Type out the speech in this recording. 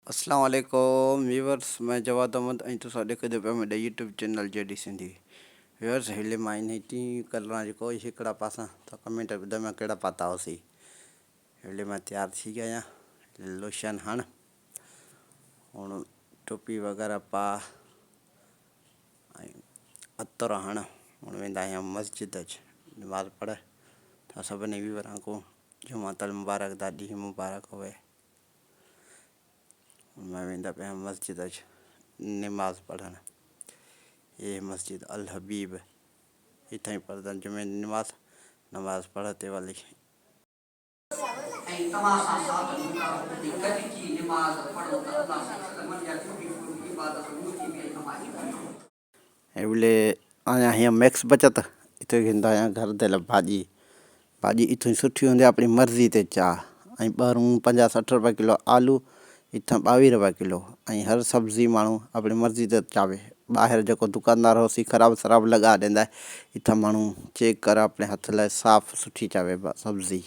अस्सलाम वालेकुम व्यूअर्स, मैं जवाद अहमद ऐं तुसां ॾेखंदो पिया मुंहिंजे यूट्यूब चैनल जेडी सिंधी। व्यूअर्स, हिले मां इन टी कलर जेको हिकिड़ा पासा त कमेंट ॿुधायो मां कहिड़ा पाता हुआसीं। हिले मां तैयार थी गया आहियां। लोशन हण हुण टोपी वग़ैरह पा ऐं अतर हण। हुण वेंदा आहियूं मस्जिद नमाज़ पढ़ त सभिनी व्यूअरां को जुमातल मुबारक दा ॾींहुं मुबारक हुए। मैं वेंदा पे मस्जिद नमाज पढ़न। ये मस्जिद अल हबीब इतना ही पढ़दा जुमे नमाज नमाज पढ़ते वाली बोले आया हीअं मैक्स बचत इतो घिंदा आहियां घर दे भाॼी भाॼी इथों सुठी हूंदी अपनी मर्ज़ी ते चाह ऐं ॿाहिरूं 50-60 रुपए किलो आलू इथां 22 रुपए किलो ऐं हर सब्ज़ी माण्हू अपनी मर्ज़ी ते चावे। ॿाहिरि जेको दुकानदार होसी ख़राब शराब लॻा ॾींदा, इथां माण्हू चेक कर अपने हथ लाइ साफ़ सुठी चावे सब्ज़ी।